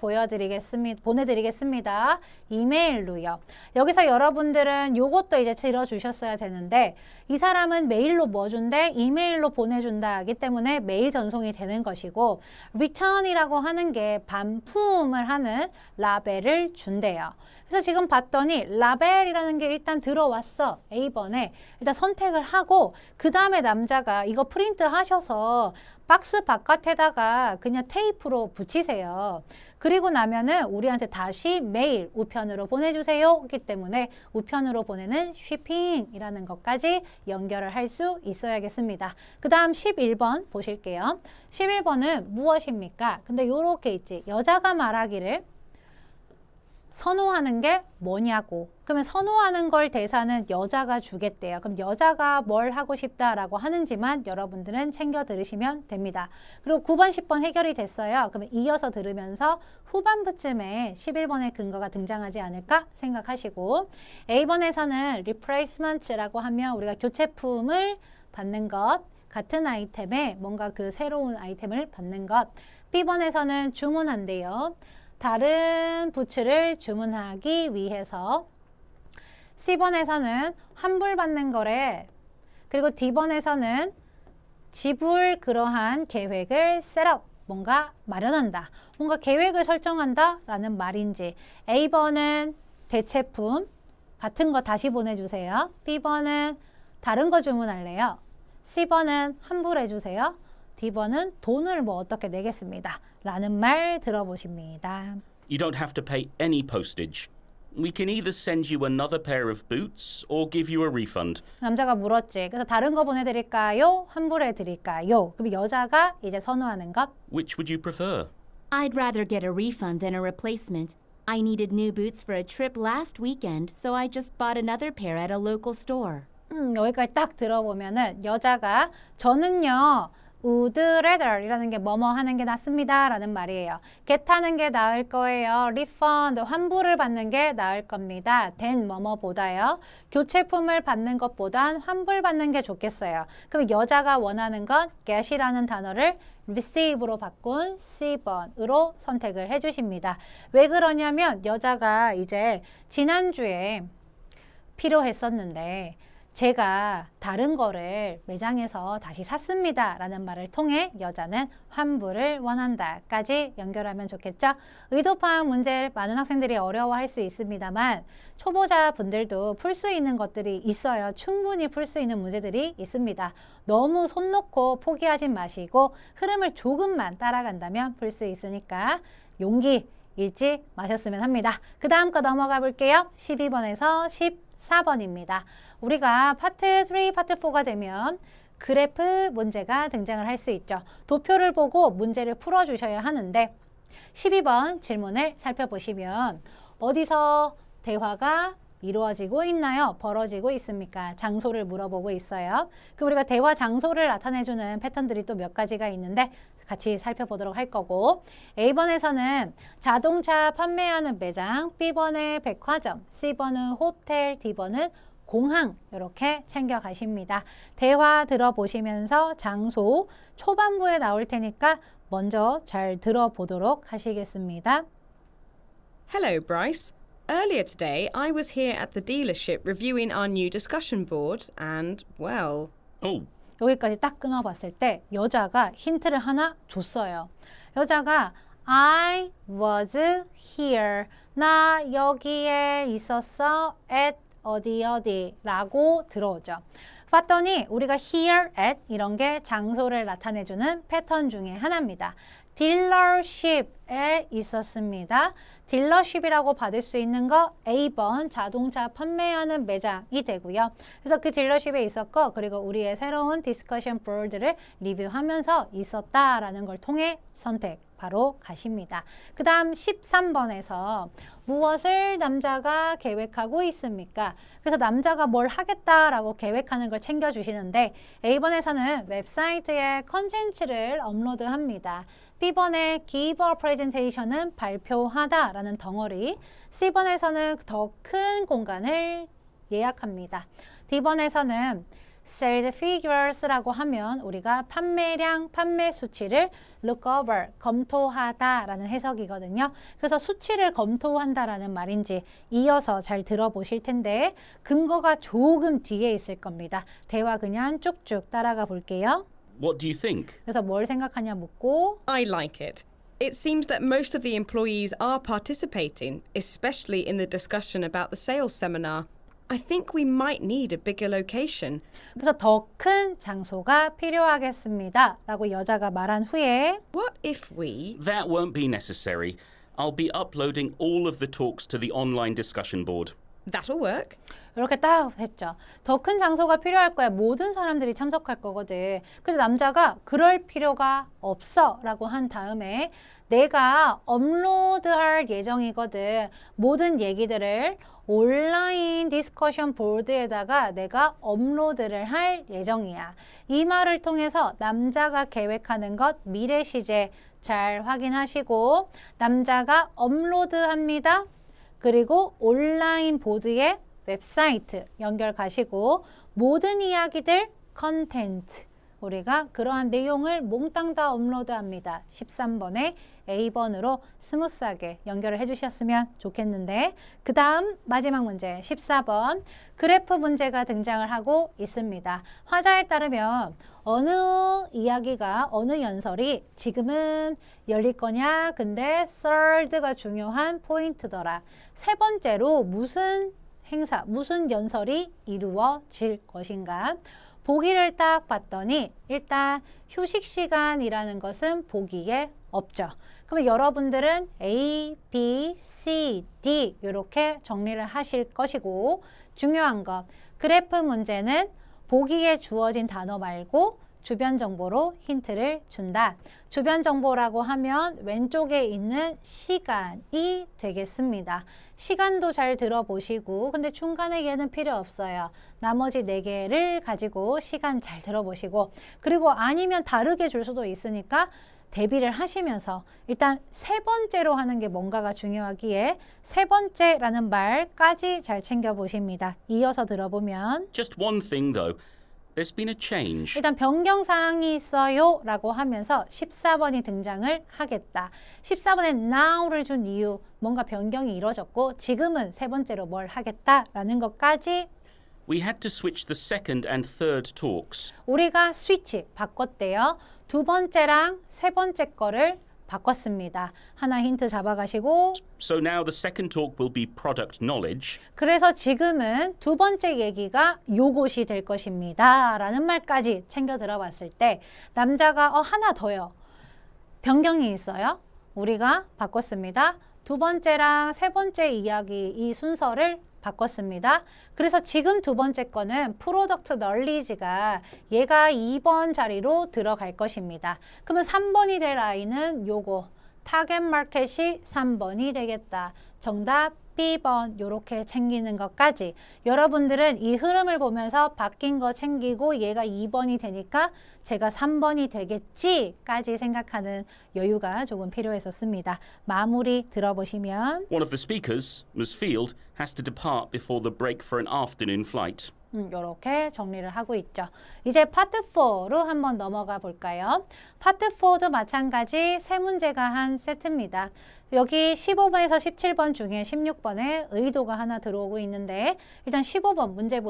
보내드리겠습니다. 이메일로요. 여기서 여러분들은 요것도 이제 들어주셨어야 되는데 이 사람은 메일로 뭐 준대? 이메일로 보내준다 하기 때문에 메일 전송이 되는 것이고 return이라고 하는 게 반품을 하는 라벨을 준대요. 그래서 지금 봤더니 라벨이라는 게 일단 들어왔어. A번에 일단 선택을 하고 그 다음에 남자가 이거 프린트 하셔서 박스 바깥에다가 그냥 테이프로 붙이세요. 그리고 나면은 우리한테 다시 메일 우편으로 보내주세요. 그렇기 때문에 우편으로 보내는 쉬핑이라는 것까지 연결을 할 수 있어야겠습니다. 그 다음 11번 보실게요. 11번은 무엇입니까? 근데 요렇게 있지. 여자가 말하기를 선호하는 게 뭐냐고. 그러면 선호하는 걸 대사는 여자가 주겠대요. 그럼 여자가 뭘 하고 싶다라고 하는지만 여러분들은 챙겨 들으시면 됩니다. 그리고 9번, 10번 해결이 됐어요. 그러면 이어서 들으면서 후반부쯤에 11번의 근거가 등장하지 않을까 생각하시고 A번에서는 replacement라고 하면 우리가 교체품을 받는 것, 같은 아이템에 뭔가 그 새로운 아이템을 받는 것. B번에서는 주문한대요. 다른 부츠를 주문하기 위해서. C번에서는 환불받는 거래. 그리고 D번에서는 지불 그러한 계획을 셋업, 뭔가 마련한다. 뭔가 계획을 설정한다 라는 말인지. A번은 대체품, 같은 거 다시 보내주세요. B번은 다른 거 주문할래요. C번은 환불해주세요. D번은 돈을 뭐 어떻게 내겠습니다. 라는 말 들어보십니다. You don't have to pay any postage. We can either send you another pair of boots or give you a refund. 남자가 물었지. 그래서 다른 거 보내드릴까요? 환불해드릴까요? 그럼 여자가 이제 선호하는 것. Which would you prefer? I'd rather get a refund than a replacement. I needed new boots for a trip last weekend, so I just bought another pair at a local store. 여기까지 딱 들어보면은 여자가 저는요. would rather 이라는 게 뭐뭐 하는 게 낫습니다 라는 말이에요. get 하는 게 나을 거예요. refund 환불을 받는 게 나을 겁니다. than 뭐뭐보다요. 교체품을 받는 것보단 환불 받는 게 좋겠어요. 그럼 여자가 원하는 건 get이라는 단어를 receive로 바꾼 C번으로 선택을 해주십니다. 왜 그러냐면 여자가 이제 지난주에 필요했었는데 제가 다른 거를 매장에서 다시 샀습니다 라는 말을 통해 여자는 환불을 원한다 까지 연결하면 좋겠죠. 의도 파악 문제를 많은 학생들이 어려워할 수 있습니다만 초보자분들도 풀 수 있는 것들이 있어요. 충분히 풀 수 있는 문제들이 있습니다. 너무 손 놓고 포기하지 마시고 흐름을 조금만 따라간다면 풀 수 있으니까 용기 잃지 마셨으면 합니다. 그 다음 거 넘어가 볼게요. 12번에서 14번입니다. 우리가 파트 3, 파트 4가 되면 그래프 문제가 등장을 할 수 있죠. 도표를 보고 문제를 풀어주셔야 하는데 12번 질문을 살펴보시면 어디서 대화가 이루어지고 있나요? 벌어지고 있습니까? 장소를 물어보고 있어요. 그럼 우리가 대화 장소를 나타내주는 패턴들이 또 몇 가지가 있는데 같이 살펴보도록 할 거고, A번에서는 자동차 판매하는 매장, B번은 백화점, C번은 호텔, D번은 공항 이렇게 챙겨 가십니다. 대화 들어보시면서 장소 초반부에 나올 테니까 먼저 잘 들어보도록 하시겠습니다. Hello, Bryce. Earlier today, I was here at the dealership reviewing our new discussion board, and, well, Oh, 여기까지 딱 끊어봤을 때 여자가 힌트를 하나 줬어요. 여자가 I was here. 나 여기에 있었어. at 어디 라고 들어오죠. 봤더니 우리가 here at 이런 게 장소를 나타내주는 패턴 중에 하나입니다. 딜러십에 있었습니다. 딜러십이라고 받을 수 있는 거 A번 자동차 판매하는 매장이 되고요. 그래서 그 딜러십에 있었고, 그리고 우리의 새로운 디스커션 보드를 리뷰하면서 있었다라는 걸 통해 선택 바로 가십니다. 그 다음 13번에서 무엇을 남자가 계획하고 있습니까? 그래서 남자가 뭘 하겠다라고 계획하는 걸 챙겨주시는데, A번에서는 웹사이트에 컨텐츠를 업로드합니다. B번에 give a presentation은 발표하다 라는 덩어리, C번에서는 더 큰 공간을 예약합니다. D번에서는 sales figures라고 하면 우리가 판매량, 판매 수치를 look over, 검토하다 라는 해석이거든요. 그래서 수치를 검토한다라는 말인지 이어서 잘 들어보실 텐데 근거가 조금 뒤에 있을 겁니다. 대화 그냥 쭉쭉 따라가 볼게요. what do you think? 그래서 뭘 생각하냐 묻고 I like it. It seems that most of the employees are participating, especially in the discussion about the sales seminar. I think we might need a bigger location. 그래서 더 큰 장소가 필요하겠습니다 라고 여자가 말한 후에 What if we... That won't be necessary. I'll be uploading all of the talks to the online discussion board. That'll work. 이렇게 딱 했죠. 더 큰 장소가 필요할 거야. 모든 사람들이 참석할 거거든. 근데 남자가 그럴 필요가 없어 라고 한 다음에 내가 업로드할 예정이거든. 모든 얘기들을 온라인 디스커션 보드에다가 내가 업로드를 할 예정이야. 이 말을 통해서 남자가 계획하는 것 미래 시제 잘 확인하시고 남자가 업로드합니다. 그리고 온라인 보드에 웹사이트 연결 가시고 모든 이야기들 컨텐츠 우리가 그러한 내용을 몽땅 다 업로드합니다. 13번에 A번으로 스무스하게 연결을 해주셨으면 좋겠는데 그 다음 마지막 문제 14번 그래프 문제가 등장을 하고 있습니다. 화자에 따르면 어느 이야기가 어느 연설이 지금은 열릴 거냐 근데 third가 중요한 포인트더라. 세 번째로 무슨 행사, 무슨 연설이 이루어질 것인가. 보기를 딱 봤더니 일단 휴식 시간이라는 것은 보기에 없죠. 그러면 여러분들은 A, B, C, D 이렇게 정리를 하실 것이고 중요한 것 그래프 문제는 보기에 주어진 단어 말고 주변 정보로 힌트를 준다. 주변 정보라고 하면 왼쪽에 있는 시간이 되겠습니다. 시간도 잘 들어보시고 근데 중간에 얘는 필요 없어요. 나머지 4개를 가지고 시간 잘 들어보시고 그리고 아니면 다르게 줄 수도 있으니까 대비를 하시면서 일단 세 번째로 하는 게 뭔가가 중요하기에 세 번째라는 말까지 잘 챙겨보십니다. 이어서 들어보면 Just one thing though. There's been a change. 일단 변경사항이 있어요 라고 하면서 14번이 등장을 하겠다. 14번에 now를 준 이유 뭔가 변경이 이루어졌고 지금은 세 번째로 뭘 하겠다라는 것까지 We had to switch the second and third talks. 우리가 스위치 바꿨대요. 두 번째랑 세 번째 거를 바꿨습니다. 하나 힌트 잡아가시고 So now the second talk will be product knowledge. 그래서 지금은 두 번째 얘기가 요것이 될 것입니다. 라는 말까지 챙겨 들어봤을 때 남자가 하나 더요. 변경이 있어요. 우리가 바꿨습니다. 두 번째랑 세 번째 이야기 이 순서를 바꿨습니다. 그래서 지금 두 번째 거는 프로덕트 널리지가 얘가 2번 자리로 들어갈 것입니다. 그러면 3번이 될 아이는 요거 타겟 마켓이 3번이 되겠다. 정답 B번 요렇게 챙기는 것까지 여러분들은 이 흐름을 보면서 바뀐 거 챙기고 얘가 2번이 되니까 제가 3번이 되겠지까지 생각하는 여유가 조금 필요했었습니다. 마무리 들어보시면 One of the speakers, Ms. Field, has to depart before the break for an afternoon flight. 이렇게 정리를 하고 있죠. 이제 파트 4로 한번 넘어가 볼까요? 파트 4도 마찬가지 세 문제가 한 세트입니다. 여기 15번에서 17번 중에 16번에 의도가 하나 들어오고 있는데 일단 15번 문제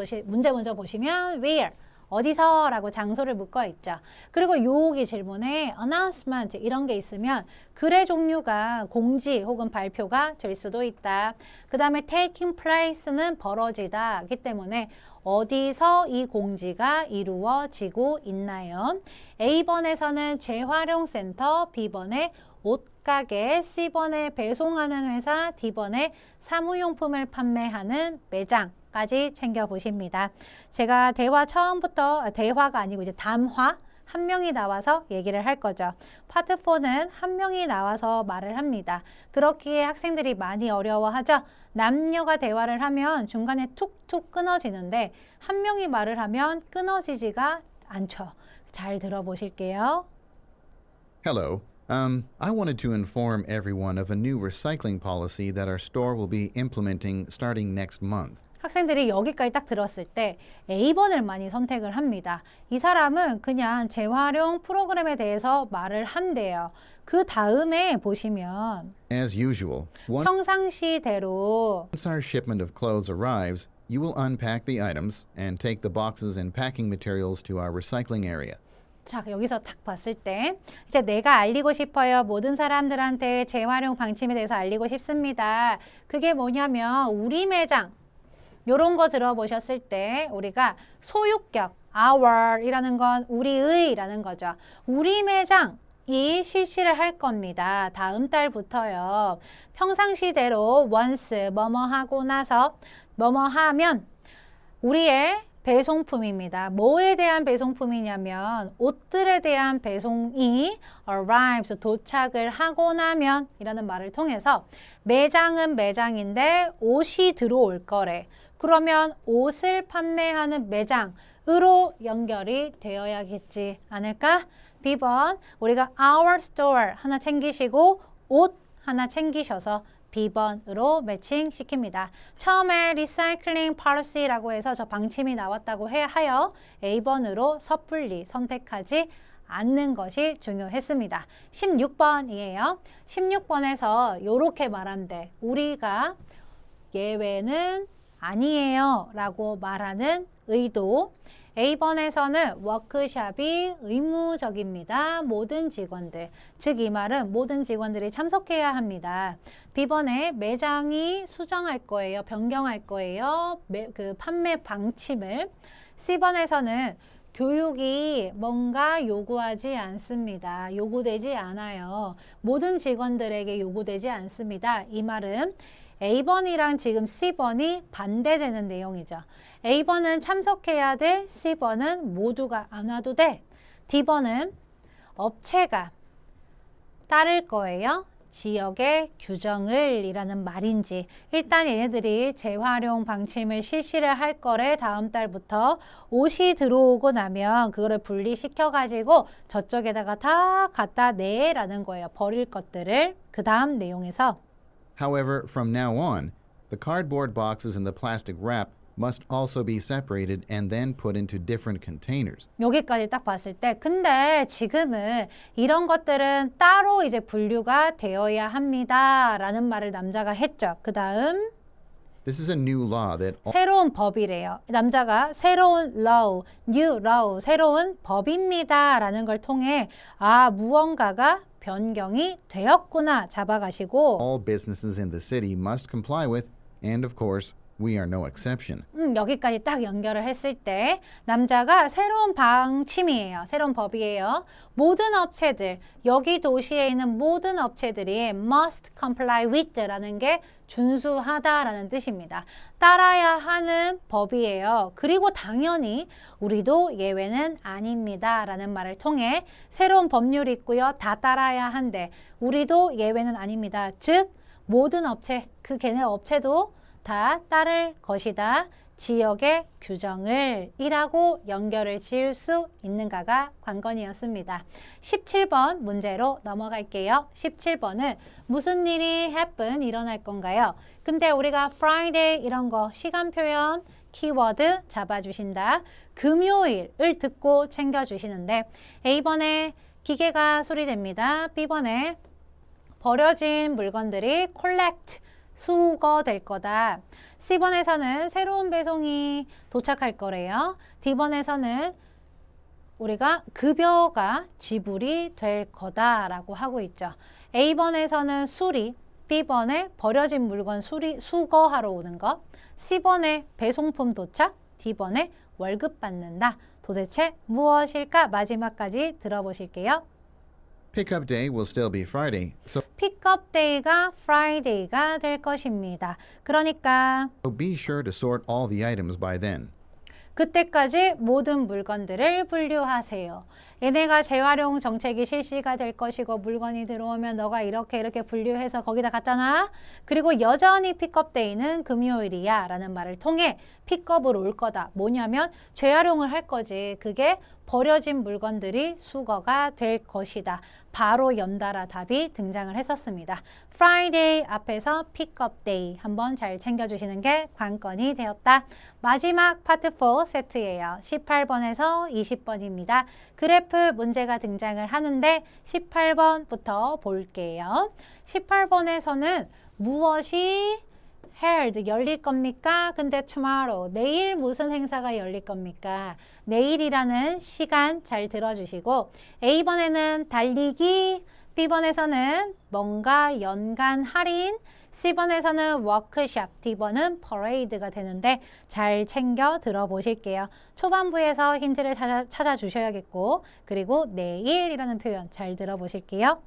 먼저 보시면 where 어디서 라고 장소를 묶어 있죠. 그리고 여기 질문에 announcement 이런 게 있으면 글의 종류가 공지 혹은 발표가 될 수도 있다. 그 다음에 taking place는 벌어지다기 때문에 어디서 이 공지가 이루어지고 있나요? A번에서는 재활용센터, B번에 옷가게, C번에 배송하는 회사, D번에 사무용품을 판매하는 매장까지 챙겨보십니다. 제가 대화 처음부터 대화가 아니고 이제 담화 한 명이 나와서 얘기를 할 거죠. 파트 4는 한 명이 나와서 말을 합니다. 그렇기에 학생들이 많이 어려워하죠. 남녀가 대화를 하면 중간에 툭툭 끊어지는데 한 명이 말을 하면 끊어지지가 않죠. 잘 들어보실게요. Hello. I wanted to inform everyone of a new recycling policy that our store will be implementing starting next month. 학생들이 여기까지 딱 들었을 때 A번을 많이 선택을 합니다. 이 사람은 그냥 재활용 프로그램에 대해서 말을 한대요. 그 다음에 보시면 As usual, 평상시대로 once our shipment of clothes arrives, you will unpack the items and take the boxes and packing materials to our recycling area. 자, 여기서 딱 봤을 때 이제 내가 알리고 싶어요. 모든 사람들한테 재활용 방침에 대해서 알리고 싶습니다. 그게 뭐냐면 우리 매장 요런 거 들어보셨을 때 우리가 소유격 our이라는 건 우리의라는 거죠. 우리 매장이 실시를 할 겁니다. 다음 달부터요. 평상시대로 once 뭐뭐 하고 나서 뭐뭐 하면 우리의 배송품입니다. 뭐에 대한 배송품이냐면 옷들에 대한 배송이 arrives, 도착을 하고 나면 이라는 말을 통해서 매장은 매장인데 옷이 들어올 거래. 그러면 옷을 판매하는 매장으로 연결이 되어야겠지 않을까? B번 우리가 our store 하나 챙기시고 옷 하나 챙기셔서 B번으로 매칭시킵니다. 처음에 리사이클링 policy라고 해서 저 방침이 나왔다고 하여 A번으로 섣불리 선택하지 않는 것이 중요했습니다. 16번이에요. 16번에서 이렇게 말한대. 우리가 예외는 아니에요 라고 말하는 의도. A번에서는 워크숍이 의무적입니다. 모든 직원들. 즉 이 말은 모든 직원들이 참석해야 합니다. B번에 매장이 수정할 거예요. 변경할 거예요. 그 판매 방침을. C번에서는 교육이 뭔가 요구하지 않습니다. 요구되지 않아요. 모든 직원들에게 요구되지 않습니다. 이 말은 A번이랑 지금 C번이 반대되는 내용이죠. A번은 참석해야 돼. C번은 모두가 안 와도 돼. D번은 업체가 따를 거예요. 지역의 규정을 이라는 말인지 일단 얘네들이 재활용 방침을 실시를 할 거래. 다음 달부터 옷이 들어오고 나면 그거를 분리시켜 가지고 저쪽에다가 다 갖다 내라는 거예요. 버릴 것들을. 그 다음 내용에서 However, from now on, the cardboard boxes and the plastic wrap must also be separated and then put into different containers. 여기까지 딱 봤을 때 근데 지금은 이런 것들은 따로 이제 분류가 되어야 합니다 라는 말을 남자가 했죠. 그 다음 This is a new law that 새로운 법이래요. 남자가 새로운 law, new law, 새로운 법입니다 라는 걸 통해 아 무언가가 변경이 되었구나 잡아가시고 all businesses in the city must comply with, and of course, We are no exception. 여기까지 딱 연결을 했을 때 남자가 새로운 방침이에요. 새로운 법이에요. 모든 업체들, 여기 도시에 있는 모든 업체들이 must comply with라는 게 준수하다라는 뜻입니다. 따라야 하는 법이에요. 그리고 당연히 우리도 예외는 아닙니다 라는 말을 통해 새로운 법률이 있고요. 다 따라야 한데 우리도 예외는 아닙니다. 즉 모든 업체, 그 걔네 업체도 다 따를 것이다. 지역의 규정을 이라고 연결을 지을 수 있는가가 관건이었습니다. 17번 문제로 넘어갈게요. 17번은 무슨 일이 happen 일어날 건가요? 근데 우리가 Friday 이런 거 시간 표현 키워드 잡아주신다. 금요일을 듣고 챙겨주시는데 A번에 기계가 수리됩니다. B번에 버려진 물건들이 collect 수거될 거다. C번에서는 새로운 배송이 도착할 거래요. D번에서는 우리가 급여가 지불이 될 거다라고 하고 있죠. A번에서는 수리, B번에 버려진 물건 수거하러 오는 거, C번에 배송품 도착, D번에 월급 받는다. 도대체 무엇일까? 마지막까지 들어보실게요. Pickup day will still be Friday, so 픽업 데이가 Friday가 될 것입니다. 그러니까 be sure to sort all the items by then. 그때까지 모든 물건들을 분류하세요. 얘네가 재활용 정책이 실시가 될 것이고 물건이 들어오면 너가 이렇게 분류해서 거기다 갖다 놔. 그리고 여전히 픽업 데이는 금요일이야 라는 말을 통해 픽업을 올 거다. 뭐냐면 재활용을 할 거지. 그게 버려진 물건들이 수거가 될 것이다. 바로 연달아 답이 등장을 했었습니다. Friday 앞에서 픽업 데이 한번 잘 챙겨주시는 게 관건이 되었다. 마지막 파트 4 세트예요. 18번에서 20번입니다. 그래프 문제가 등장을 하는데 18번부터 볼게요. 18번에서는 무엇이 held 열릴 겁니까? 근데 tomorrow 내일 무슨 행사가 열릴 겁니까? 내일이라는 시간 잘 들어주시고 A번에는 달리기, B번에서는 뭔가 연간 할인, C번에서는 워크숍, D번은 퍼레이드가 되는데 잘 챙겨 들어보실게요. 초반부에서 힌트를 찾아주셔야겠고 그리고 내일이라는 표현 잘 들어보실게요.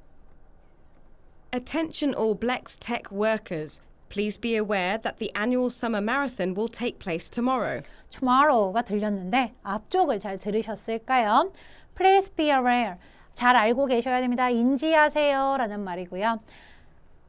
Attention all Blex Tech workers. Please be aware that the annual summer marathon will take place tomorrow. tomorrow가 들렸는데 앞쪽을 잘 들으셨을까요? Please be aware. 잘 알고 계셔야 됩니다. 인지하세요 라는 말이고요.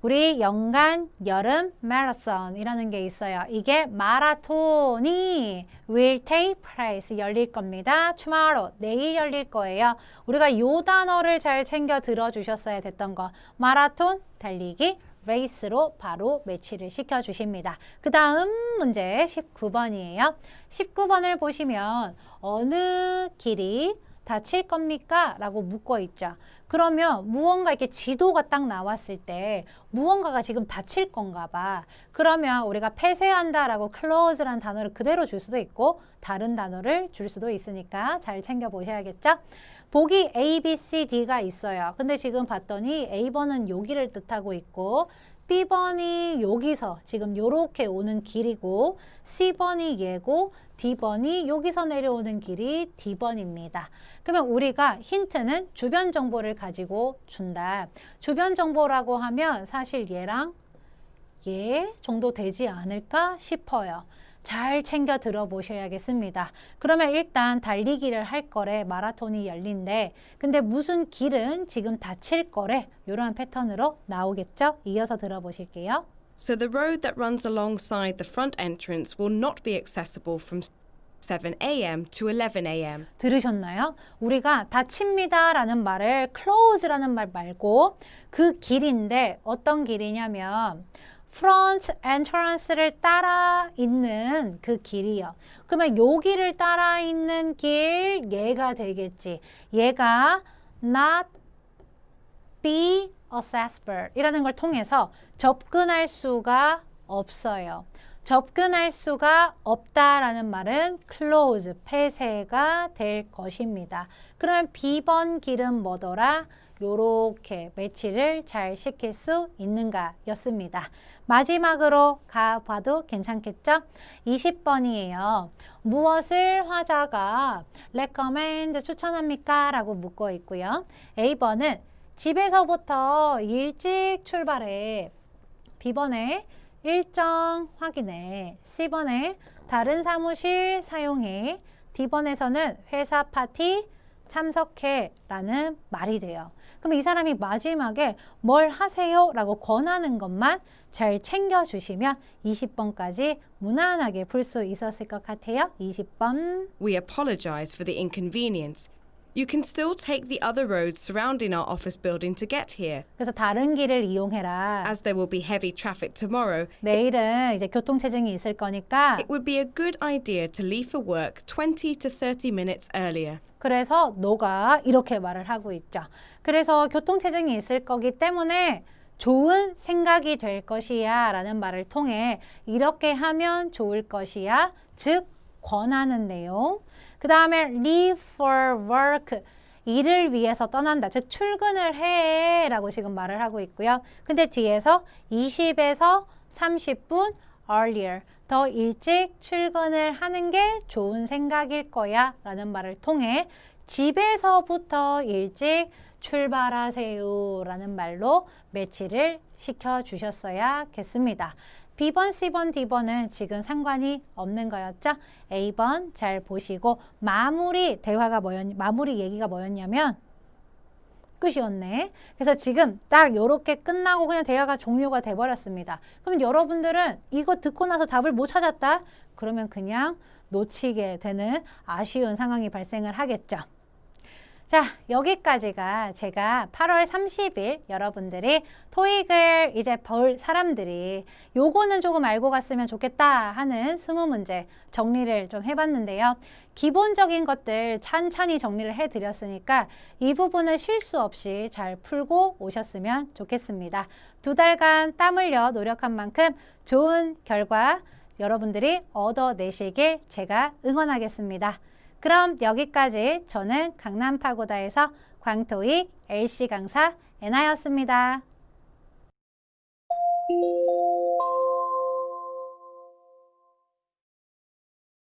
우리 연간 여름 마라톤이라는 게 있어요. 이게 마라톤이 will take place 열릴 겁니다. tomorrow 내일 열릴 거예요. 우리가 요 단어를 잘 챙겨 들어주셨어야 됐던 거. 마라톤, 달리기, 레이스로 바로 매치를 시켜주십니다. 그 다음 문제 19번이에요. 19번을 보시면 어느 길이 닫힐 겁니까? 라고 묻고 있죠. 그러면 무언가 이렇게 지도가 딱 나왔을 때 무언가가 지금 닫힐 건가 봐. 그러면 우리가 폐쇄한다 라고 close라는 단어를 그대로 줄 수도 있고 다른 단어를 줄 수도 있으니까 잘 챙겨보셔야겠죠? 보기 A, B, C, D가 있어요. 근데 지금 봤더니 A번은 여기를 뜻하고 있고 B번이 여기서 지금 요렇게 오는 길이고 C번이 얘고 D번이 여기서 내려오는 길이 D번입니다. 그러면 우리가 힌트는 주변 정보를 가지고 준다. 주변 정보라고 하면 사실 얘랑 얘 정도 되지 않을까 싶어요. 잘 챙겨 들어보셔야겠습니다. 그러면 일단 달리기를 할 거래, 마라톤이 열린대. 근데 무슨 길은 지금 닫힐 거래. 이러한 패턴으로 나오겠죠? 이어서 들어보실게요. So the road that runs alongside the front entrance will not be accessible from 7 a.m. to 11 a.m. 들으셨나요? 우리가 닫힙니다 라는 말을 close라는 말 말고 그 길인데 어떤 길이냐면 front entrance를 따라 있는 그 길이요. 그러면 여기를 따라 있는 길 얘가 되겠지. 얘가 not be accessible 이라는 걸 통해서 접근할 수가 없어요. 접근할 수가 없다라는 말은 close, 폐쇄가 될 것입니다. 그러면 B번 길은 뭐더라? 요렇게 매치를 잘 시킬 수 있는가 였습니다. 마지막으로 가봐도 괜찮겠죠? 20번이에요. 무엇을 화자가 recommend 추천합니까? 라고 묻고 있고요. A번은 집에서부터 일찍 출발해. B번에 일정 확인해. C번에 다른 사무실 사용해. D번에서는 회사 파티 참석해 라는 말이 돼요. 그럼 이 사람이 마지막에 뭘 하세요? 라고 권하는 것만 잘 챙겨주시면 20번까지 무난하게 풀 수 있었을 것 같아요. 20번. We apologize for the inconvenience. You can still take the other roads surrounding our office building to get here. 그래서 다른 길을 이용해라. As there will be heavy traffic tomorrow, 내일은 이제 교통체증이 있을 거니까 it would be a good idea to leave for work 20 to 30 minutes earlier. 그래서 너가 이렇게 말을 하고 있죠. 그래서 교통체증이 있을 거기 때문에 좋은 생각이 될 것이야 라는 말을 통해 이렇게 하면 좋을 것이야 즉 권하는 내용. 그 다음에 leave for work 일을 위해서 떠난다 즉 출근을 해 라고 지금 말을 하고 있고요. 근데 뒤에서 20에서 30분 earlier 더 일찍 출근을 하는 게 좋은 생각일 거야 라는 말을 통해 집에서부터 일찍 출발하세요 라는 말로 매치를 시켜주셨어야겠습니다. B번, C번, D번은 지금 상관이 없는 거였죠. A번 잘 보시고 마무리 얘기가 뭐였냐면 끝이었네. 그래서 지금 딱 이렇게 끝나고 그냥 대화가 종료가 돼버렸습니다. 그럼 여러분들은 이거 듣고 나서 답을 못 찾았다? 그러면 그냥 놓치게 되는 아쉬운 상황이 발생을 하겠죠. 자, 여기까지가 제가 8월 30일 여러분들이 토익을 이제 볼 사람들이 요거는 조금 알고 갔으면 좋겠다 하는 20문제 정리를 좀 해봤는데요. 기본적인 것들 찬찬히 정리를 해드렸으니까 이 부분은 실수 없이 잘 풀고 오셨으면 좋겠습니다. 2달간 땀 흘려 노력한 만큼 좋은 결과 여러분들이 얻어내시길 제가 응원하겠습니다. 그럼 여기까지 저는 강남파고다에서 광토익 LC 강사 애나였습니다.